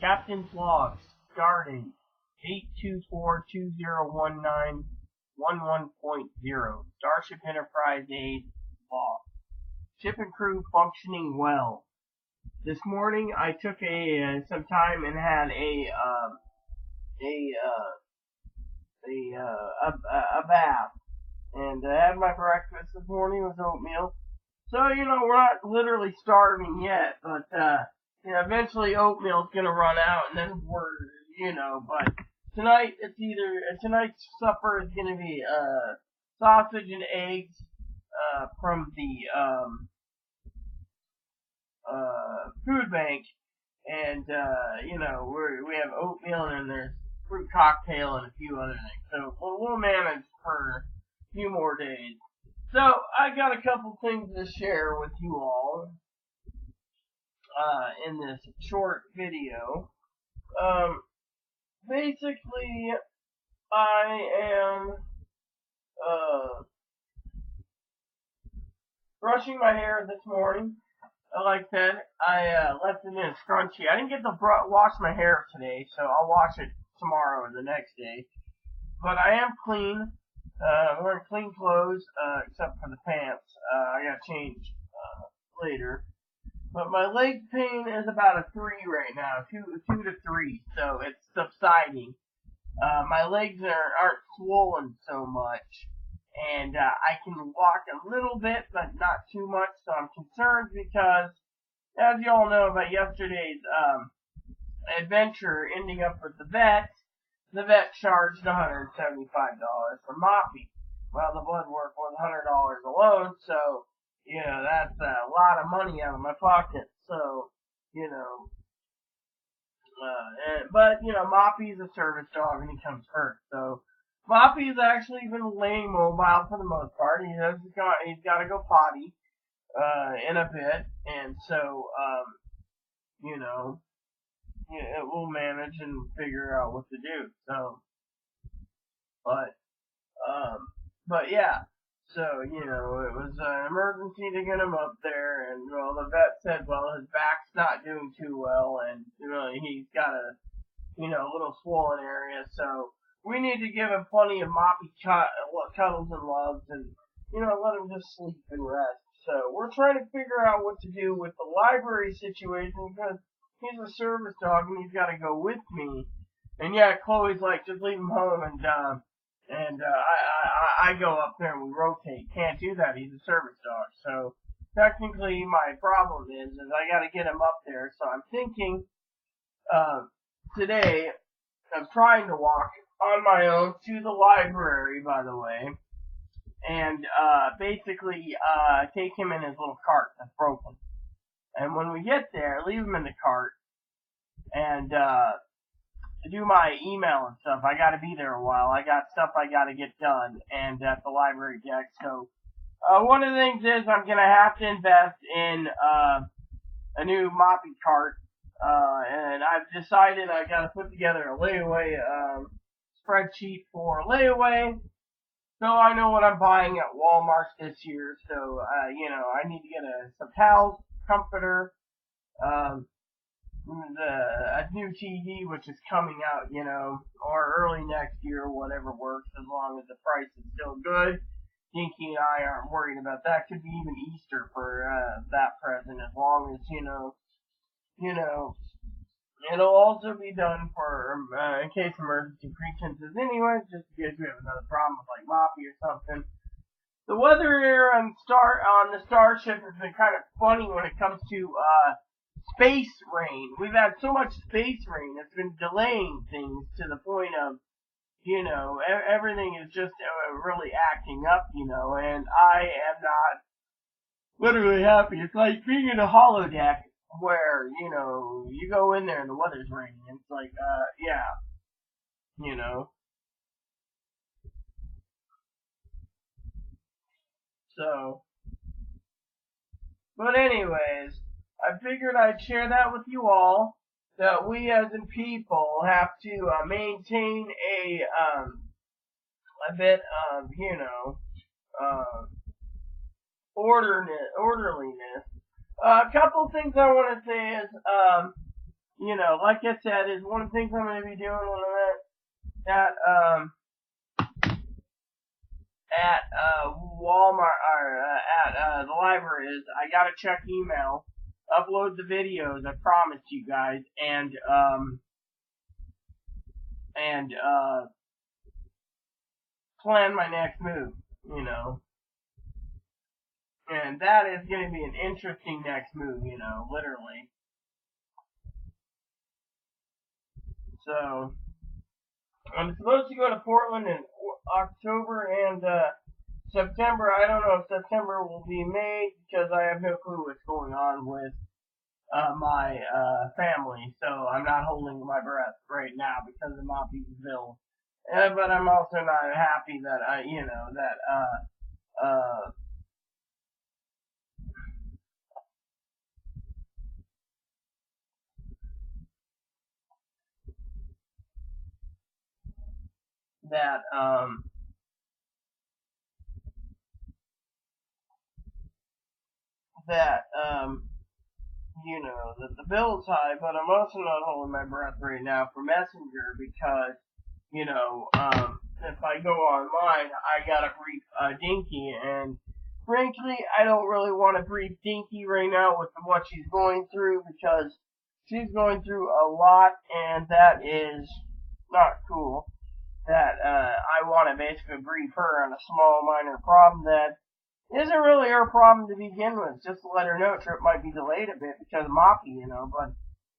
Captain's Log, starting 824-2019-11.0, Starship Enterprise A log. Ship and crew functioning well. This morning I took some time and had a bath, and I had my breakfast this morning with oatmeal. So, we're not literally starving yet, but, eventually oatmeal's gonna run out, and then but tonight's supper is gonna be, sausage and eggs, from the, food bank, and, we have oatmeal, and then there's fruit cocktail and a few other things, so we'll manage for a few more days. So, I got a couple things to share with you all in this short video. Basically, I am brushing my hair this morning. Like I said, I left it in a scrunchie. I didn't get to wash my hair today, so I'll wash it tomorrow or the next day. But I am clean. I'm wearing clean clothes, except for the pants. I gotta change later. But my leg pain is about a 3 right now, 2 to 3, so it's subsiding. My legs aren't swollen so much, and I can walk a little bit, but not too much. So I'm concerned because, as you all know about yesterday's adventure ending up with the vet. The vet charged $175 for Moppy. Well, the blood work was $100 alone, so, that's a lot of money out of my pocket. So, but Moppy's a service dog and he comes first. So, Moppy's actually been laying mobile for the most part. He's got to go potty, in a bit, and so, we'll manage and figure out what to do. So, but yeah. So, it was an emergency to get him up there, and, the vet said, his back's not doing too well, and, he's got a little swollen area, so we need to give him plenty of Moppy cuddles and loves, and, let him just sleep and rest. So, we're trying to figure out what to do with the library situation, because he's a service dog, and he's got to go with me. And yeah, Chloe's like, just leave him home, and I go up there and we rotate. Can't do that. He's a service dog. So technically, my problem is I got to get him up there. So I'm thinking today I'm trying to walk on my own to the library, by the way, and basically take him in his little cart that's broken. And when we get there, leave him in the cart and do my email and stuff. I gotta be there a while. I got stuff I gotta get done and at the library deck. So, one of the things is I'm gonna have to invest in, a new Moppy cart. And I've decided I gotta put together a layaway, spreadsheet for layaway. So I know what I'm buying at Walmart this year. So, I need to get some towels, comforter, a new TV, which is coming out, or early next year, whatever works, as long as the price is still good. Dinky and I aren't worried about that. Could be even Easter for that present, as long as, it'll also be done for, in case emergency pretenses anyways, just in case we have another problem with, like, Moppy or something. The weather here on the Starship has been kind of funny when it comes to, space rain. We've had so much space rain, it's been delaying things to the point of, everything is just really acting up, and I am not literally happy. It's like being in a holodeck where, you go in there and the weather's raining. It's like, yeah, So, but anyways, I figured I'd share that with you all, that we as in people have to maintain a bit of, orderliness. A couple things I want to say is, you know, like I said, is one of the things I'm going to be doing when I'm at Walmart or at the library is I gotta check email, upload the videos I promised you guys, and plan my next move. You know, and that is going to be an interesting next move. You know, literally. So I'm supposed to go to Portland in October and September. I don't know if September will be made because I have no clue what's going on with my family. So I'm not holding my breath right now because of Moppyville. But I'm also not happy that that that that the bill's high, but I'm also not holding my breath right now for Messenger because if I go online, I gotta brief Dinky, and frankly, I don't really want to brief Dinky right now with what she's going through because she's going through a lot, and that is not cool. That I want to basically brief her on a small minor problem that isn't really her problem to begin with. Just to let her know trip might be delayed a bit because of Moppy, But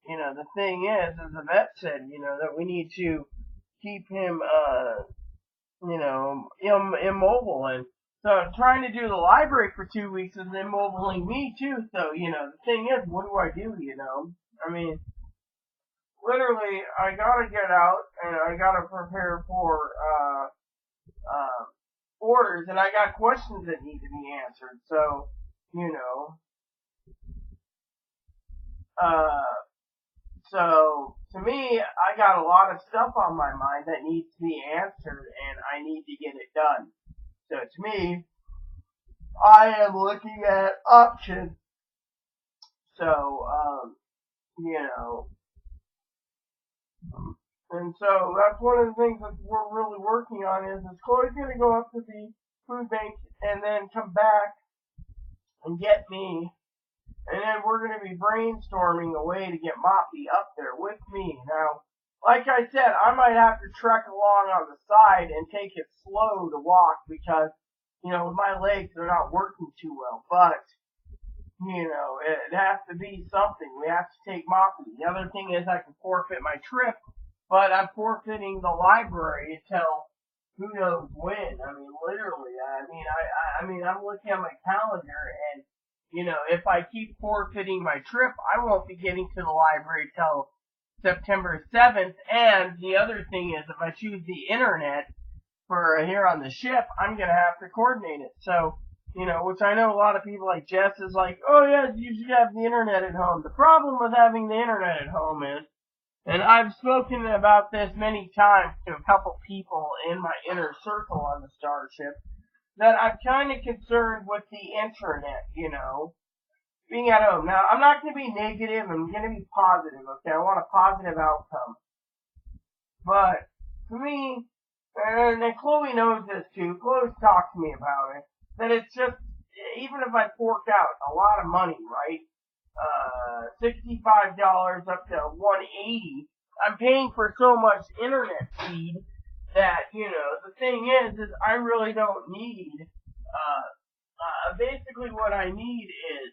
the thing is, as the vet said, that we need to keep him, immobile. And so trying to do the library for 2 weeks is immobiling me too. So the thing is, what do I do? I mean, literally, I gotta get out and I gotta prepare for orders, and I got questions that need to be answered. So, you know, uh, so to me, I got a lot of stuff on my mind that needs to be answered, and I need to get it done. So to me, I am looking at options. So, you know, and so that's one of the things that we're really working on is Chloe's going to go up to the food bank and then come back and get me. And then we're going to be brainstorming a way to get Moppy up there with me. Now, like I said, I might have to trek along on the side and take it slow to walk because, with my legs, they're not working too well. But, it has to be something. We have to take Moppy. The other thing is I can forfeit my trip, but I'm forfeiting the library until who knows when. I mean, literally. I'm looking at my calendar and if I keep forfeiting my trip, I won't be getting to the library till September 7th. And the other thing is, if I choose the internet for here on the ship, I'm going to have to coordinate it. So, which I know a lot of people like Jess is like, oh yeah, you should have the internet at home. The problem with having the internet at home is, and I've spoken about this many times to a couple people in my inner circle on the Starship, that I'm kind of concerned with the internet, being at home. Now, I'm not going to be negative. I'm going to be positive, okay? I want a positive outcome. But, for me, and Chloe knows this too, Chloe's talked to me about it, that it's just, even if I fork out a lot of money, right? $65 up to $180, I'm paying for so much internet speed that, the thing is I really don't need, basically what I need is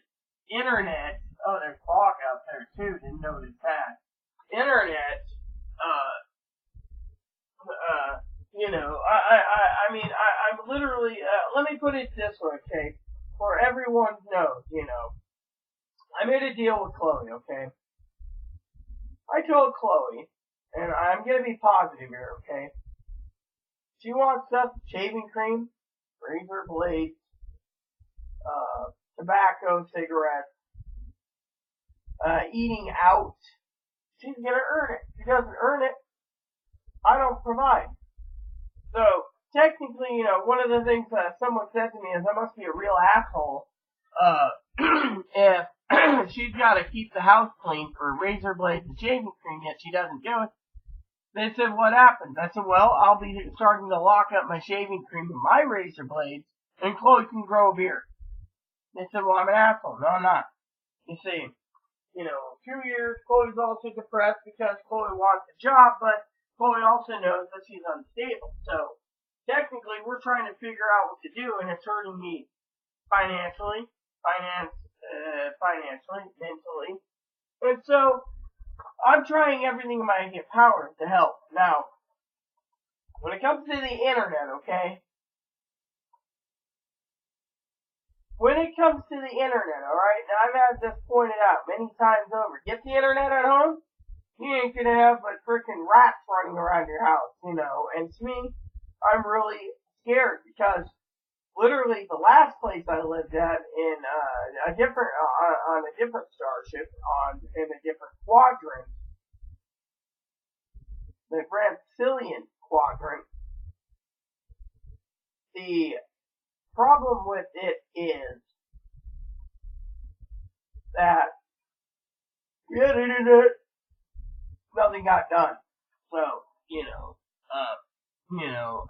internet. Oh, there's fog out there too, didn't notice that. Internet, uh, I'm literally, let me put it this way, okay? For everyone knows, I made a deal with Chloe, okay? I told Chloe, and I'm gonna be positive here, okay? She wants stuff, shaving cream, razor blades, tobacco, cigarettes, eating out. She's gonna earn it. If she doesn't earn it, I don't provide. So technically, one of the things that someone said to me is I must be a real asshole if she's got to keep the house clean for razor blades and shaving cream, yet she doesn't do it. They said, what happened? I said, well, I'll be starting to lock up my shaving cream and my razor blades, and Chloe can grow a beard. They said, well, I'm an asshole. No, I'm not. You see, 2 years, Chloe's also depressed because Chloe wants a job, but Chloe also knows that she's unstable. So, technically, we're trying to figure out what to do, and it's hurting me financially, mentally. And so, I'm trying everything in my power to help. Now, when it comes to the internet, okay? When it comes to the internet, alright? Now, I've had this pointed out many times over. Get the internet at home, you ain't gonna have but freaking rats running around your house, And to me, I'm really scared because literally the last place I lived at in on a different starship, in a different quadrant, the Brancilian quadrant, the problem with it is that we had internet, nothing got done. So,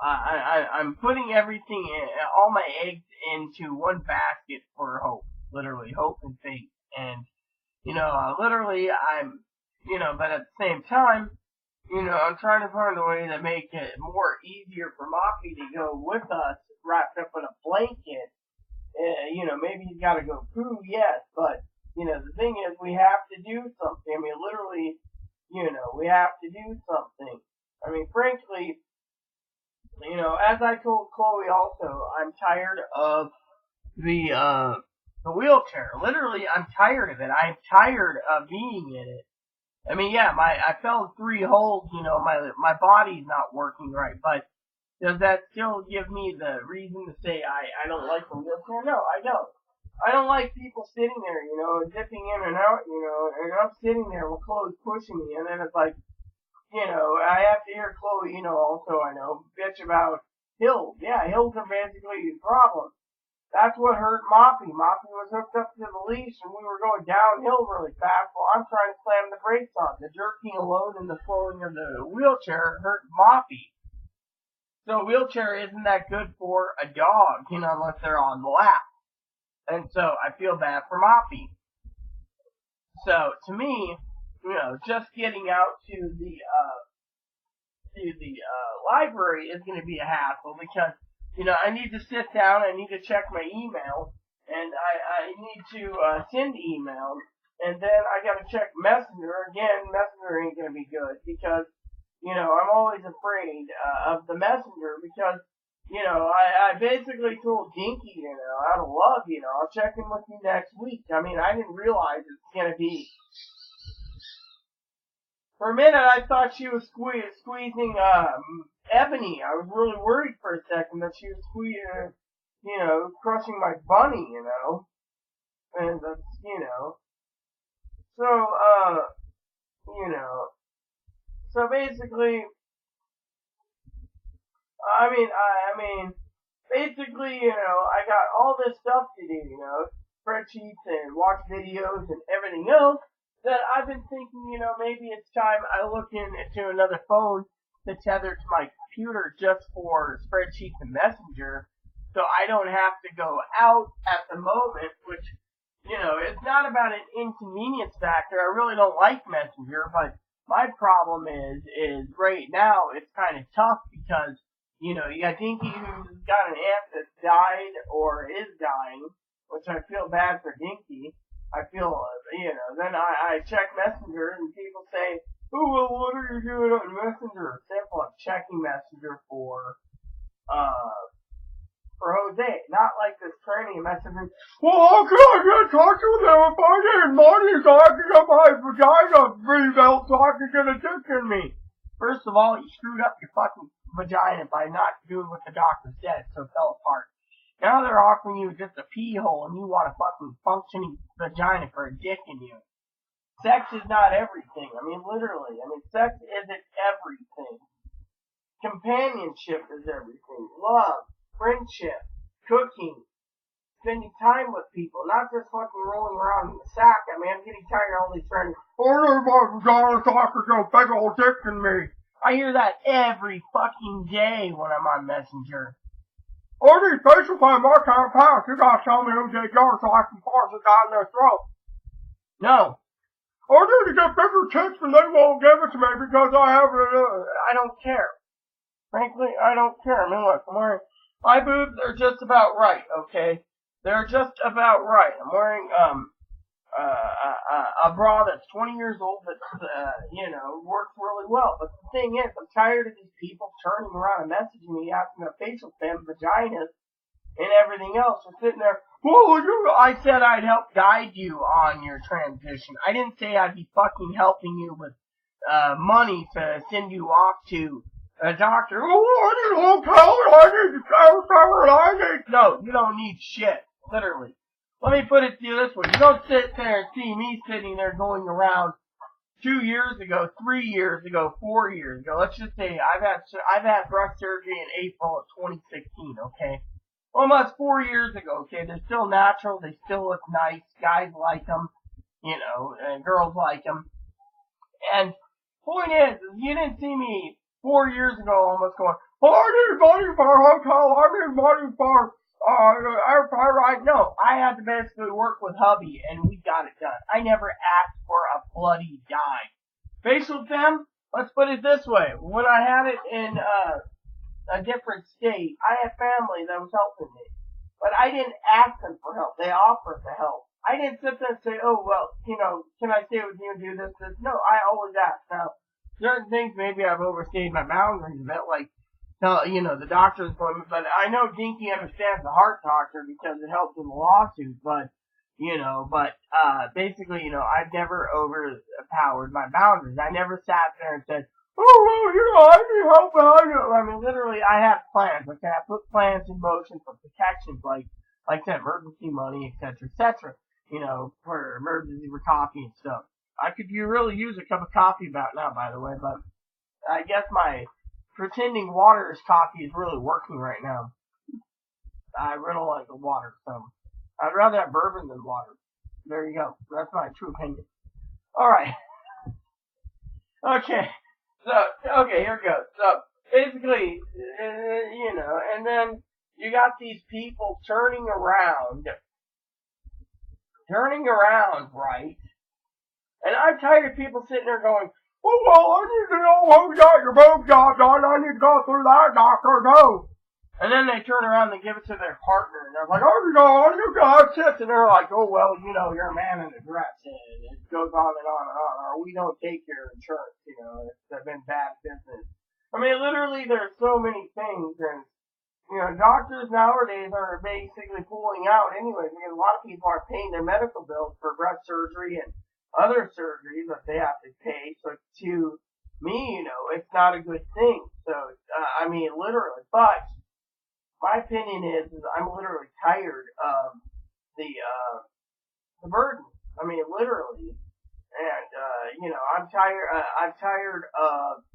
I'm putting everything in, all my eggs into one basket for hope. Literally, hope and faith. And, literally, but at the same time, I'm trying to find a way to make it more easier for Moppy to go with us, wrapped up in a blanket. Maybe he's got to go poo, yes, but, the thing is, we have to do something. I mean, literally, we have to do something. I mean, frankly, as I told Chloe also, I'm tired of the wheelchair. Literally, I'm tired of it. I'm tired of being in it. I mean, yeah, I fell 3 holes, my body's not working right, but does that still give me the reason to say I don't like the wheelchair? No, I don't. I don't like people sitting there, dipping in and out, and I'm sitting there with Chloe pushing me, and then it's like, I have to hear Chloe, also I know, bitch about hills. Yeah, hills are basically the problem. That's what hurt Moppy. Moppy was hooked up to the leash and we were going downhill really fast while I'm trying to slam the brakes on. The jerking alone and the flowing of the wheelchair hurt Moppy. So a wheelchair isn't that good for a dog, unless they're on the lap. And so I feel bad for Moppy. So to me, just getting out to the library is going to be a hassle because I need to sit down, I need to check my email, and I need to send emails, and then I got to check Messenger. Again, Messenger ain't going to be good because I'm always afraid of the Messenger because I basically told Dinky, out of love, I'll check in with you next week. I mean, I didn't realize it's going to be. For a minute, I thought she was squeezing Ebony. I was really worried for a second that she was squeezing, crushing my bunny, and that's, so, so basically, basically, I got all this stuff to do, spreadsheets and watch videos and everything else, that I've been thinking, maybe it's time I look into another phone to tether to my computer just for spreadsheets and Messenger, so I don't have to go out at the moment, which, it's not about an inconvenience factor. I really don't like Messenger, but my problem is right now it's kind of tough because, you got Dinky who's got an aunt that died or is dying, which I feel bad for Dinky. I feel, then I check Messenger and people say, oh, well, what are you doing on Messenger? Simple, I'm checking Messenger for Jose. Not like this tranny messaging, well, how can I get in touch with him if I need money so I can get my vagina rebuilt so I can get a dick in me? First of all, you screwed up your fucking vagina by not doing what the doctor said, so it fell apart. Now they're offering you just a pee hole and you want a fucking functioning vagina for a dick in you. Sex is not everything. I mean, literally. I mean, sex isn't everything. Companionship is everything. Love, friendship, cooking, spending time with people, not just fucking rolling around in the sack. I mean, I'm getting tired of all these friends. Oh, my God, soccer so big old dick in me. I hear that every fucking day when I'm on Messenger. Oh, these facial play my kind of pass. You gotta tell me who they are so I can force a guy in their throat. No. I need to get bigger tits and they won't give it to me because I have I don't care. Frankly, I don't care. I mean, look, I'm wearing, my boobs are just about right, okay? They're just about right. I'm wearing, a bra that's 20 years old that, works really well. But the thing is, I'm tired of these people turning around and messaging me asking about facial fem, vaginas, and everything else. I'm sitting there, I said I'd help guide you on your transition. I didn't say I'd be fucking helping you with, money to send you off to a doctor. Oh, I need a hotel, I need to travel, I need... No, you don't need shit. Literally. Let me put it to you this way. You don't sit there and see me sitting there going around 2 years ago, 3 years ago, 4 years ago. Let's just say I've had breast surgery in April of 2016, okay? Almost 4 years ago, okay? They're still natural. They still look nice. Guys like them, and girls like them. And point is, you didn't see me 4 years ago almost going, oh, I need money for a hotel. I need money for... No, I had to basically work with hubby, and we got it done. I never asked for a bloody dime. Facial fem, let's put it this way. When I had it in a different state, I had family that was helping me. But I didn't ask them for help. They offered the help. I didn't sit there and say, oh, well, can I stay with you and do this? No, I always ask. Now, certain things, maybe I've overstayed my boundaries a bit, like, the doctor's appointment, but I know Dinky understands the heart doctor because it helped in the lawsuit, basically, I've never overpowered my boundaries. I never sat there and said, oh, well, I need help, I mean, literally, I have plans, okay? I put plans in motion for protections, like I said, emergency money, etc., for emergency for coffee and stuff. I could really use a cup of coffee about now, by the way, but I guess my pretending water is coffee is really working right now. I really like the water, so I'd rather have bourbon than water. There you go. That's my true opinion. Alright. Okay. Here it goes. So, basically, and then you got these people turning around, right? And I'm tired of people sitting there going, oh, well, I need to know who got your boob job done. I need to go through that doctor, go. And then they turn around and give it to their partner. And they're like, oh, you got tits. And they're like, oh, well, you're a man in a dress. And it goes on and on and on. Or we don't take your insurance, It's been bad business. I mean, literally, there's so many things. And, doctors nowadays are basically pulling out anyway. Because a lot of people are paying their medical bills for breast surgery and other surgeries that they have to pay. So to me, it's not a good thing. So, literally. But my opinion is I'm literally tired of the burden. I mean, literally. And, I'm tired of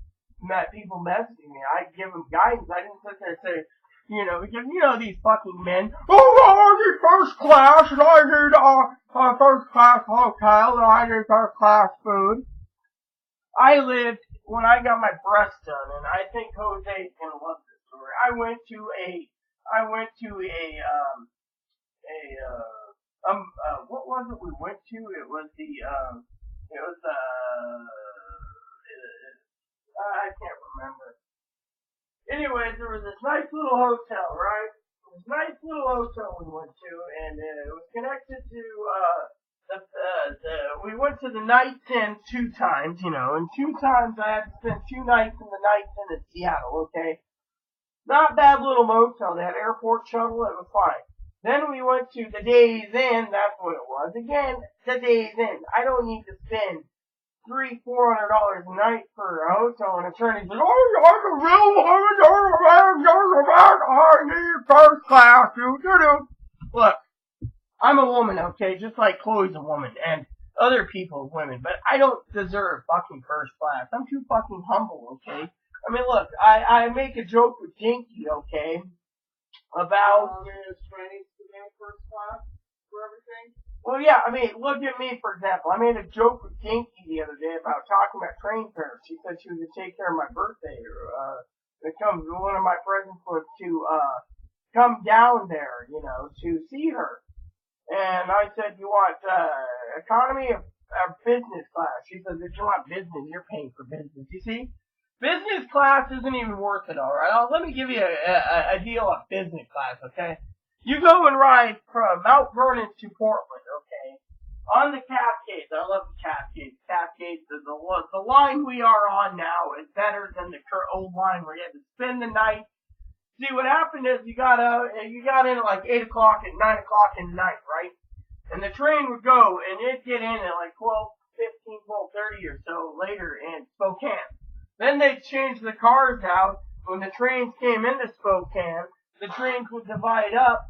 people messaging me. I give them guidance. I didn't sit there and say, because, these fucking men, oh, I need first class, and I need, first class hotel, and I need first class food. When I got my breast done, and I think Jose's gonna love this story, I went to what was it we went to? It was I can't remember. Anyways, there was this nice little hotel, right? This nice little hotel we went to, and it was connected to, we went to the Knights Inn 2 times, and 2 times I had to spend 2 nights in the Knights Inn in Seattle, okay? Not bad little motel. They had airport shuttle, it was fine. Then we went to the Days Inn, that's what it was. Again, the Days Inn. I don't need to spend $300-400 a night for a hotel, and attorney's like, oh, I'm a real woman, I need first class, Look, I'm a woman, okay, just like Chloe's a woman, and other people are women, but I don't deserve fucking first class. I'm too fucking humble, okay? I mean, look, I make a joke with Dinky, okay, about... pay first class for everything? Well, yeah, I mean, look at me, for example. I made a joke with Dinky the other day about talking about train fares. She said she was going to take care of my birthday. One of my presents was to come down there, to see her. And I said, you want economy or business class? She says, if you want business, you're paying for business. You see? Business class isn't even worth it, all right? Let me give you a deal on business class, okay? You go and ride from Mount Vernon to Portland, okay? On the Cascades. I love the Cascades. Cascades, the line we are on now is better than the old line where you had to spend the night. See, what happened is you got in at like 8 o'clock and 9 o'clock in the night, right? And the train would go, and it'd get in at like 12:30 or so later in Spokane. Then they'd change the cars out. When the trains came into Spokane, the trains would divide up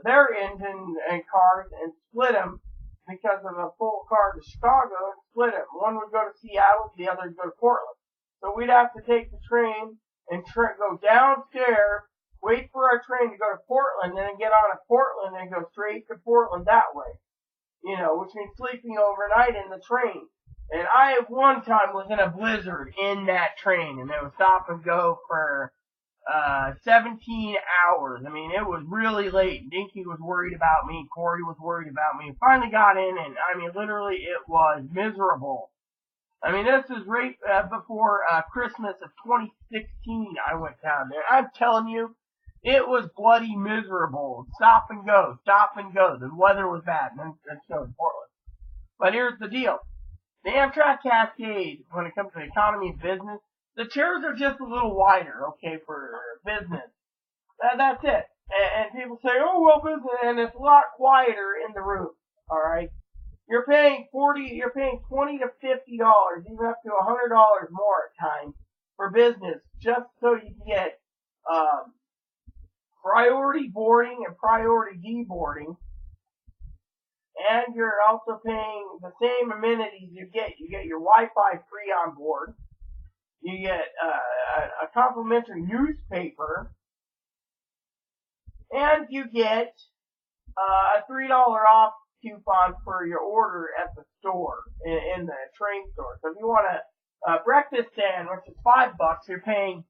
their engine and cars and split them because of a full car to Chicago and split them. One would go to Seattle, the other would go to Portland. So we'd have to take the train and go downstairs, wait for our train to go to Portland, then get on at Portland and go straight to Portland that way. Which means sleeping overnight in the train. And I, one time, was in a blizzard in that train, and it was stop and go for 17 hours. I mean, it was really late. Dinky was worried about me. Corey was worried about me. Finally got in, and I mean, literally, it was miserable. I mean, this is right before Christmas of 2016 I went down there. I'm telling you, it was bloody miserable. Stop and go, stop and go. The weather was bad, and then so in Portland. But here's the deal. The Amtrak Cascade, when it comes to economy and business, the chairs are just a little wider, okay, for business. That's it. And people say, oh, well, business, and it's a lot quieter in the room, all right? You're paying $20 to $50, even up to $100 more at times for business, just so you can get priority boarding and priority deboarding. And you're also paying the same amenities you get. You get your Wi-Fi free on board. You get a complimentary newspaper. And you get a $3 off coupon for your order at the store, in the train store. So if you want a breakfast sandwich, it's $5. You're paying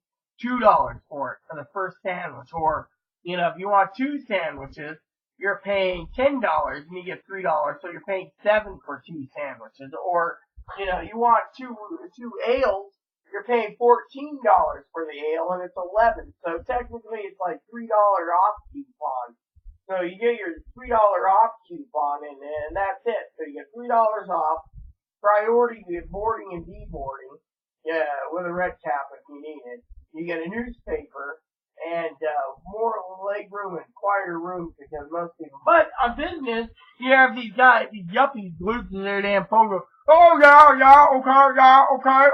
$2 for it for the first sandwich. Or, if you want 2 sandwiches, you're paying $10 and you get $3, so you're paying $7 for 2 sandwiches. Or, you want two ales, you're paying $14 for the ale and it's $11. So technically it's like $3 off coupon. So you get your $3 off coupon and that's it. So you get $3 off, priority boarding and deboarding, with a red cap if you need it. You get a newspaper, and more leg room and quieter rooms because most people. But on business, you have these guys, these yuppies glued to their damn phone go, oh okay,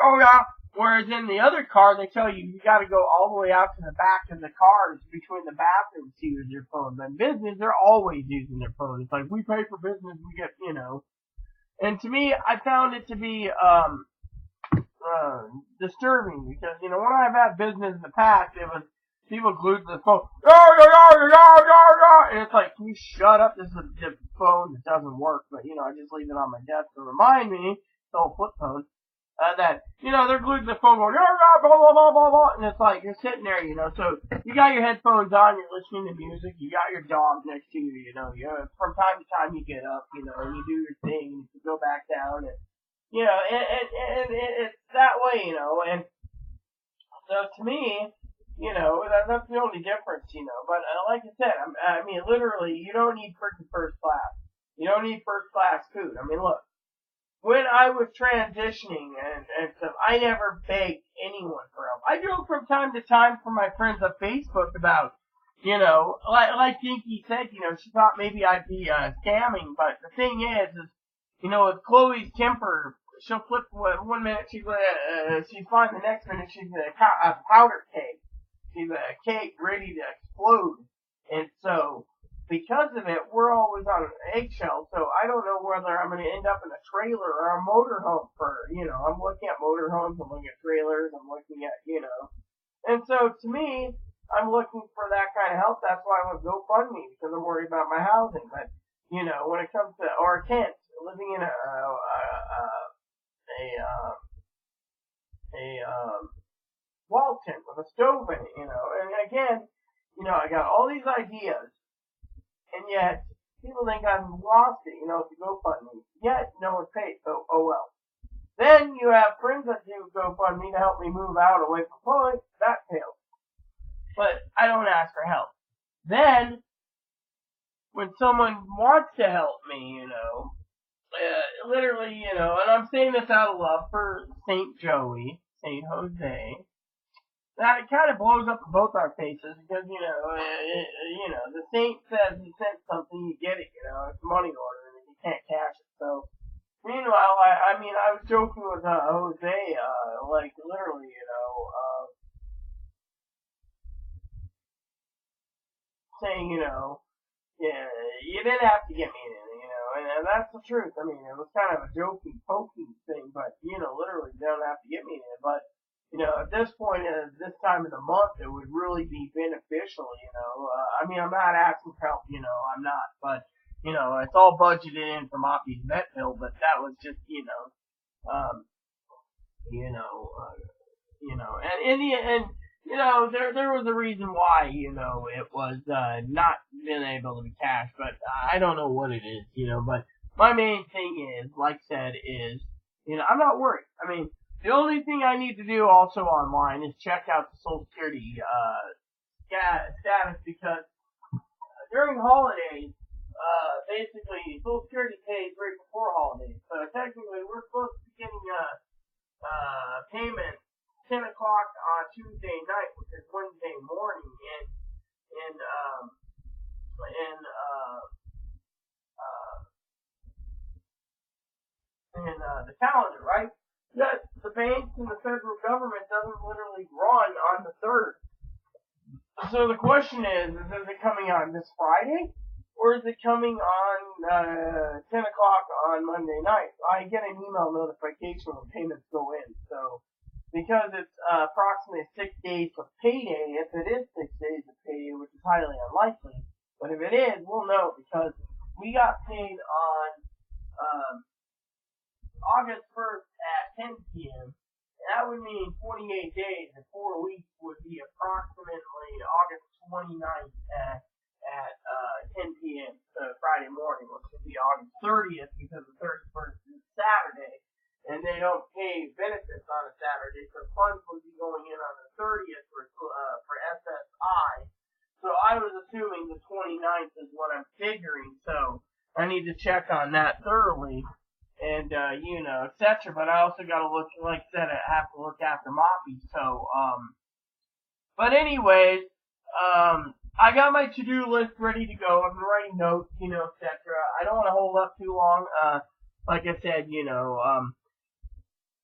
oh yeah. Whereas in the other car, they tell you gotta go all the way out to the back of the car, between the bathrooms to use your phone. But in business, they're always using their phone. It's like, we pay for business, we get, And to me, I found it to be, disturbing because, when I've had business in the past, it was, people glued to the phone, and it's like, can you shut up? This is a phone that doesn't work, but, I just leave it on my desk to remind me, it's all flip phone, that, they're glued to the phone going, blah, blah, blah, blah, blah, and it's like, you're sitting there, so you got your headphones on, you're listening to music, you got your dog next to you, from time to time you get up, and you do your thing, and you go back down, and, and it's that way, and so to me, that's the only difference, but like I said, I mean, literally, you don't need first class. You don't need first class food. I mean, look, when I was transitioning and stuff, I never begged anyone for help. I do from time to time for my friends on Facebook about, like Dinky said, she thought maybe I'd be scamming, but the thing is with Chloe's temper, she'll flip 1 minute, she's fine, the next minute she's a powder keg. She's a cake ready to explode. And so, because of it, we're always on eggshells. So I don't know whether I'm going to end up in a trailer or a motorhome I'm looking at motorhomes, I'm looking at trailers, I'm looking at, And so to me, I'm looking for that kind of help. That's why I would GoFundMe, because I'm worried about my housing. But when it comes to or a tent, living in a wall tent with a stove in it, and again, I got all these ideas, and yet people think I've lost it, to GoFundMe. Yet no one pays, so oh well. Then you have friends that do GoFundMe to help me move out away from Poland. That fails. But I don't ask for help. Then, when someone wants to help me, literally, and I'm saying this out of love for St. Joey, St. Jose, that it kind of blows up in both our faces because, the saint says he sent something, you get it, it's a money order and you can't cash it. So, meanwhile, I was joking with Jose, like literally, saying, yeah, you didn't have to get me anything, and that's the truth. I mean, it was kind of a joking, poking thing, but, literally, you don't have to get me anything. But, at this point, at this time of the month, it would really be beneficial, I'm not asking for help, I'm not, but, it's all budgeted in for Moppy's vet bill, but that was just, um, there was a reason why, it was, not been able to be cashed, but I don't know what it is, but my main thing is, like I said, is, I'm not worried. I mean, the only thing I need to do also online is check out the Social Security, status because during holidays, basically, Social Security pays right before holidays, so technically we're supposed to be getting payment 10 o'clock on Tuesday night, which is Wednesday morning, in the calendar, right? Yet the banks and the federal government doesn't literally run on the 3rd. So the question is it coming on this Friday? Or is it coming on 10 o'clock on Monday night? I get an email notification when payments go in. So because it's approximately 6 days of payday, if it is 6 days of payday, which is highly unlikely, but if it is, we'll know because we got paid on August 1st at 10 p.m. And that would mean 28 days and 4 weeks would be approximately August 29th at 10 p.m. Friday morning, which would be August 30th because the 31st is Saturday, and they don't pay benefits on a Saturday, so funds would be going in on the 30th for SSI. So I was assuming the 29th is what I'm figuring, so I need to check on that thoroughly, and, etc. But I also got to look, like I said, I have to look after Moppy, so, but anyways, I got my to-do list ready to go. I've been writing notes, etc. I don't want to hold up too long. Like I said,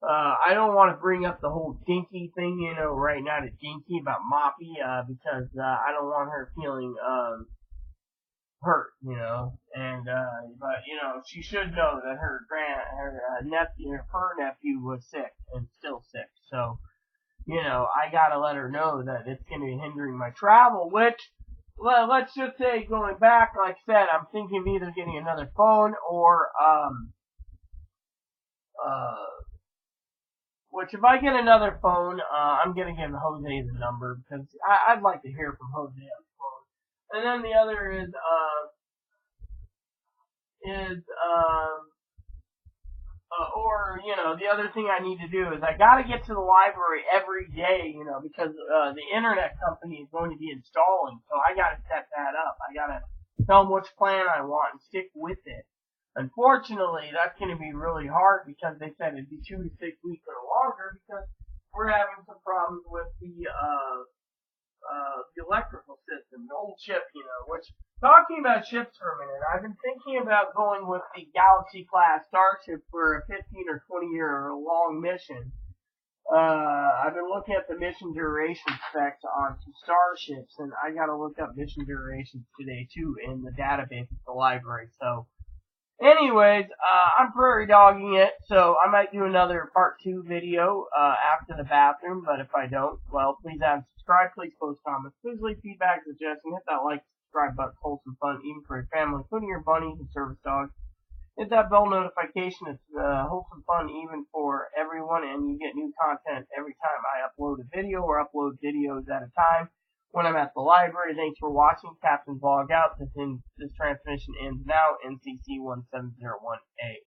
I don't want to bring up the whole Dinky thing, right now to Dinky about Moppy, because, I don't want her feeling, hurt, and, but, she should know that her nephew was sick and still sick, so, I gotta let her know that it's gonna be hindering my travel, which, let's just say, going back, like I said, I'm thinking of either getting another phone or, which if I get another phone, I'm gonna give Jose the number, because I'd like to hear from Jose on the phone. And then the other is, the other thing I need to do is I gotta get to the library every day, because, the internet company is going to be installing, so I gotta set that up. I gotta tell them which plan I want and stick with it. Unfortunately, that's gonna be really hard because they said it'd be 2 to 6 weeks or longer because we're having some problems with the electrical system, the old ship, which, talking about ships for a minute, I've been thinking about going with the Galaxy-class starship for a 15 or 20-year long mission. I've been looking at the mission duration specs on some starships, and I gotta look up mission durations today, too, in the database at the library, so, Anyways, I'm prairie dogging it, so I might do another part 2 video after the bathroom, but if I don't, well, please add subscribe, please post comments, please leave feedback, suggestions, hit that like, subscribe button, wholesome fun, even for your family, including your bunnies and service dogs. Hit that bell notification, it's wholesome fun even for everyone, and you get new content every time I upload a video or upload videos at a time. When I'm at the library, thanks for watching. Captain Vlog out. This transmission ends now. NCC 1701A.